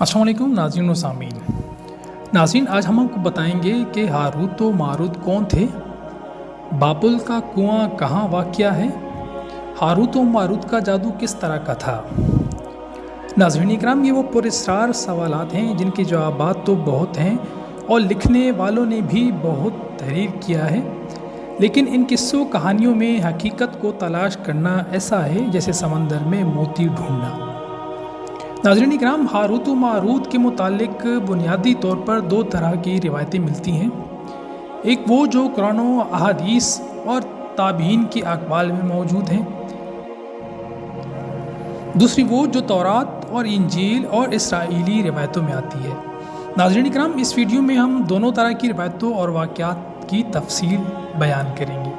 अस्सलाम वालेकुम नाज़रीन व सामीन। नाज़रीन, आज हम आपको बताएंगे कि हारूत व मारूत कौन थे, बाबुल का कुआं कहाँ वाक़या है, हारूत व मारूत का जादू किस तरह का था। नाज़रीन इकराम, ये वो पुरस्कार सवालात हैं जिनके जवाबात तो बहुत हैं और लिखने वालों ने भी बहुत तहरीर किया है, लेकिन इन किस्सों कहानियों में हकीकत को तलाश करना ऐसा है जैसे समंदर में मोती ढूंढना। नाज़रीन इकराम, हारूत व मारूत के मुतालिक बुनियादी तौर पर दो तरह की रिवायतें मिलती हैं। एक वो जो कुरान व अहादीस और ताबीन की अक़वाल में मौजूद हैं, दूसरी वो जो तौरात और इंजील और इसराइली रिवायतों में आती है। नाज़रीन इकराम, इस वीडियो में हम दोनों तरह की रिवायतों और वाक़यात की तफसील बयान करेंगे।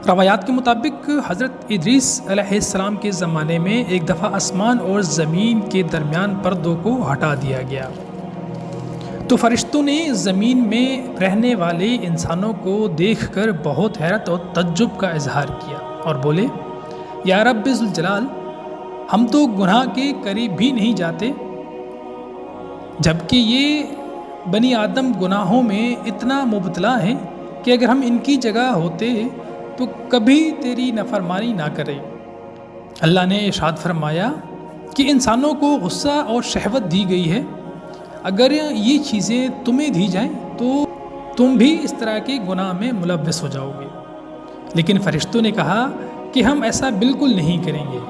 रवायात के मुताबिक हज़रत इदरीस अलैहिस्सलाम के ज़माने में एक दफ़ा आसमान और ज़मीन के दरमियान पर्दों को हटा दिया गया, तो फरिश्तों ने ज़मीन में रहने वाले इंसानों को देखकर बहुत हैरत और तज्जुब का इजहार किया और बोले, या रब्बे ज़ुल जलाल, हम तो गुनाह के करीब भी नहीं जाते, जबकि ये बनी आदम गुनाहों में इतना मुबतला है कि अगर हम इनकी जगह होते तो कभी तेरी नफरमानी ना करें। अल्लाह ने इरशाद फरमाया कि इंसानों को गुस्सा और शहवत दी गई है, अगर ये चीज़ें तुम्हें दी जाएं तो तुम भी इस तरह के गुनाह में मुलव्वस हो जाओगे। लेकिन फरिश्तों ने कहा कि हम ऐसा बिल्कुल नहीं करेंगे।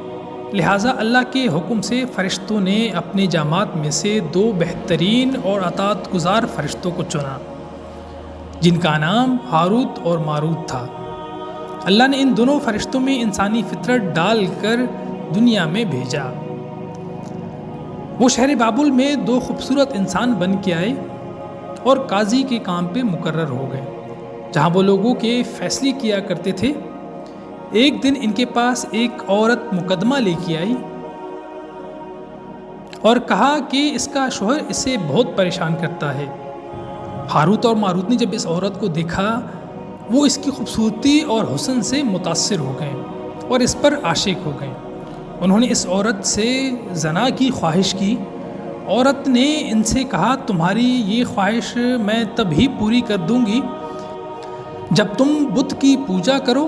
लिहाजा अल्लाह के हुक्म से फ़रिश्तों ने अपने जामात में से दो बेहतरीन और अतात गुज़ार फ़रिश्तों को चुना, जिनका नाम हारूत और मारूत था। अल्लाह ने इन दोनों फ़रिश्तों में इंसानी फितरत डाल कर दुनिया में भेजा। वो शहर बाबुल में दो खूबसूरत इंसान बन के आए और काजी के काम पे मुकर्रर हो गए, जहाँ वो लोगों के फ़ैसले किया करते थे। एक दिन इनके पास एक औरत मुकदमा लेके आई और कहा कि इसका शौहर इसे बहुत परेशान करता है। हारूत और मारूत ने जब इस औरत को देखा, वो इसकी खूबसूरती और हुस्न से मुतासिर हो गए और इस पर आशिक हो गए। उन्होंने इस औरत से जना की ख्वाहिश की। औरत ने इनसे कहा, तुम्हारी ये ख्वाहिश मैं तभी पूरी कर दूंगी जब तुम बुत की पूजा करो,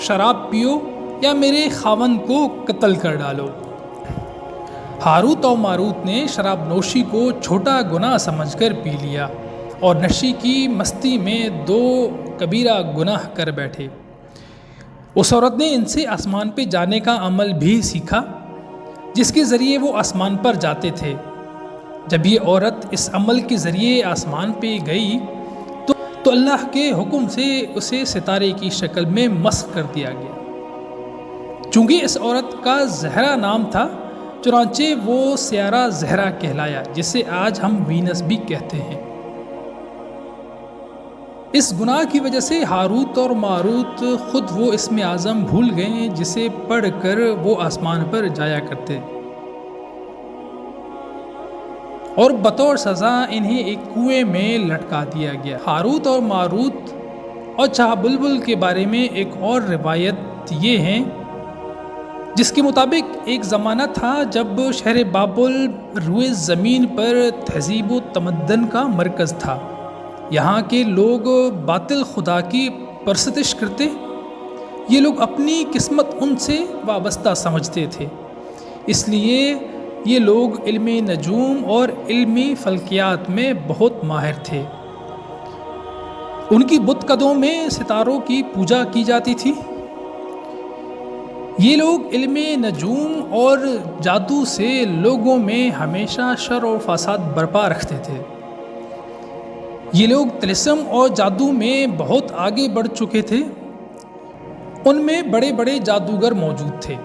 शराब पियो या मेरे खावन को कत्ल कर डालो। हारूत और मारूत ने शराब नोशी को छोटा गुनाह समझकर पी लिया और नशे की मस्ती में दो कबीरा गुनाह कर बैठे। उस औरत ने इनसे आसमान पे जाने का अमल भी सीखा, जिसके ज़रिए वो आसमान पर जाते थे। जब ये औरत इस अमल के ज़रिए आसमान पे गई तो अल्लाह के हुक्म से उसे सितारे की शक्ल में मस्ख कर दिया गया। चूँकि इस औरत का ज़हरा नाम था, चुनांचे वो सियारा ज़हरा कहलाया, जिसे आज हम वीनस भी कहते हैं। इस गुनाह की वजह से हारूत और मारूत खुद वो इसमें आज़म भूल गए जिसे पढ़कर वो आसमान पर जाया करते, और बतौर सज़ा इन्हें एक कुएं में लटका दिया गया। हारूत और मारूत और चाह बुलबुल के बारे में एक और रिवायत ये है, जिसके मुताबिक एक ज़माना था जब शहर बाबुल रुए ज़मीन पर तहज़ीब व तमद्दन का मरकज़ था। यहाँ के लोग बातिल खुदा की परस्तिश करते। ये लोग अपनी किस्मत उनसे वाबस्ता समझते थे, इसलिए ये लोग इल्मे नजूम और इल्मी फल्कियात में बहुत माहिर थे। उनकी बुतकदों में सितारों की पूजा की जाती थी। ये लोग इल्मे नजूम और जादू से लोगों में हमेशा शर और फसाद बरपा रखते थे। ये लोग तिलिस्म और जादू में बहुत आगे बढ़ चुके थे। उनमें बड़े बड़े जादूगर मौजूद थे।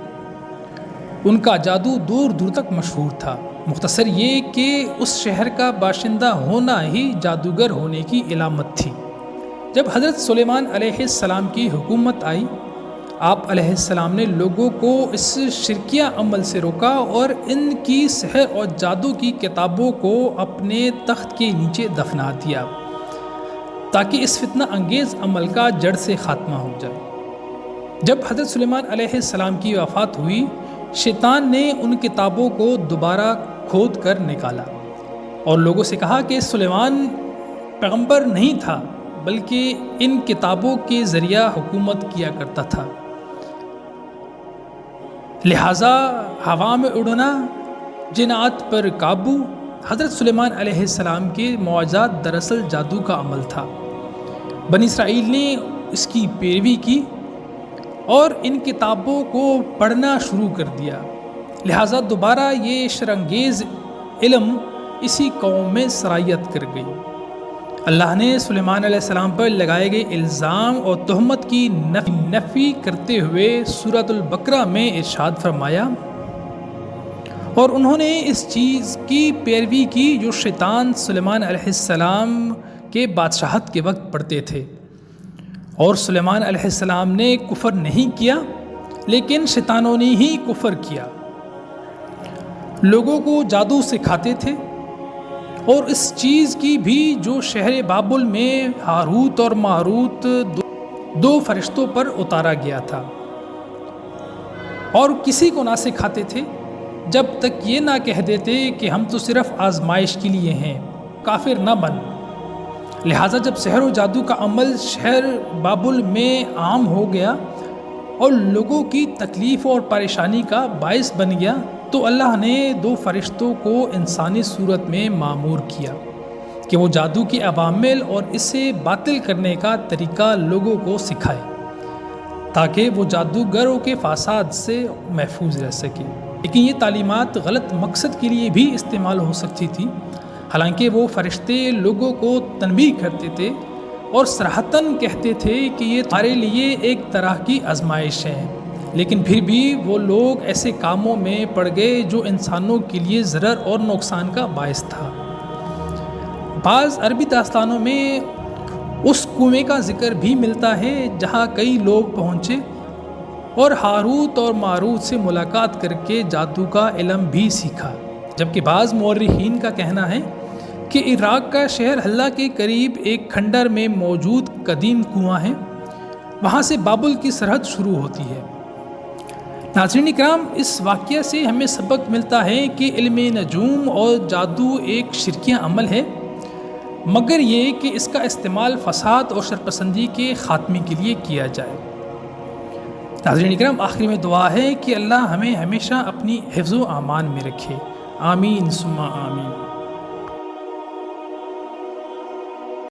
उनका जादू दूर दूर तक मशहूर था। मुख्तसर ये कि उस शहर का बाशिंदा होना ही जादूगर होने की इलामत थी। जब हज़रत सुलेमान अलैहिस्सलाम की हुकूमत आई, आप अलैहिस्सलाम ने लोगों को इस शिरकिया अमल से रोका और इनकी सहर और जादू की किताबों को अपने तख्त के नीचे दफना दिया, ताकि इस फितना अंगेज़ अमल का जड़ से ख़ात्मा हो जाए। जब हज़रत सुलेमान अलैहिस्सलाम की वफ़ात हुई, शैतान ने उन किताबों को दोबारा کھود کر نکالا اور لوگوں سے کہا کہ سلیمان پیغمبر نہیں تھا بلکہ ان کتابوں کے ذریعہ حکومت کیا کرتا تھا، لہٰذا ہوا میں اڑنا، جنات پر قابو۔ حضرت سلیمان علیہ السلام کے معجزات دراصل جادو کا عمل تھا۔ بنی اسرائیل نے اس کی پیروی کی اور ان کتابوں کو پڑھنا شروع کر دیا، لہٰذا دوبارہ یہ شرانگیز علم اسی قوم میں سرایت کر گئی۔ اللہ نے سلیمان علیہ السلام پر لگائے گئے الزام اور تہمت کی نفی کرتے ہوئے سورۃ البقرہ میں ارشاد فرمایا، اور انہوں نے اس چیز کی پیروی کی جو شیطان سلیمان علیہ السلام کے بادشاہت کے وقت پڑھتے تھے، اور سلیمان علیہ السلام نے کفر نہیں کیا لیکن شیطانوں نے ہی کفر کیا۔ لوگوں کو جادو سکھاتے تھے اور اس چیز کی بھی جو شہر بابل میں ہاروت اور ماروت دو فرشتوں پر اتارا گیا تھا، اور کسی کو نہ سکھاتے تھے جب تک یہ نہ کہہ دیتے کہ ہم تو صرف آزمائش کے لیے ہیں، کافر نہ بن۔ لہٰذا جب سحر و جادو کا عمل شہر بابل میں عام ہو گیا اور لوگوں کی تکلیف اور پریشانی کا باعث بن گیا، تو اللہ نے 2 فرشتوں کو انسانی صورت میں مامور کیا کہ وہ جادو کے عوامل اور اسے باطل کرنے کا طریقہ لوگوں کو سکھائے تاکہ وہ جادوگروں کے فساد سے محفوظ رہ سکے۔ لیکن یہ تعلیمات غلط مقصد کے لیے بھی استعمال ہو سکتی تھی، حالانکہ وہ فرشتے لوگوں کو تنبیہ کرتے تھے اور صراحتاً کہتے تھے کہ یہ تمہارے لیے ایک طرح کی آزمائش ہے، لیکن پھر بھی وہ لوگ ایسے کاموں میں پڑ گئے جو انسانوں کے لیے ضرر اور نقصان کا باعث تھا۔ بعض عربی داستانوں میں اس کنویں کا ذکر بھی ملتا ہے جہاں کئی لوگ پہنچے اور ہاروت اور ماروت سے ملاقات کر کے جادو کا علم بھی سیکھا، جبکہ بعض مورخین کا کہنا ہے کہ عراق کا شہر حلہ کے قریب ایک کھنڈر میں موجود قدیم کنواں ہے، وہاں سے بابل کی سرحد شروع ہوتی ہے۔ ناظرین اکرام، اس واقعہ سے ہمیں سبق ملتا ہے کہ علم نجوم اور جادو ایک شرکیہ عمل ہے، مگر یہ کہ اس کا استعمال فساد اور شرپسندی کے خاتمے کے لیے کیا جائے۔ ناظرین اکرام، آخری میں دعا ہے کہ اللہ ہمیں ہمیشہ اپنی حفظ و امان میں رکھے، آمین ثم آمین۔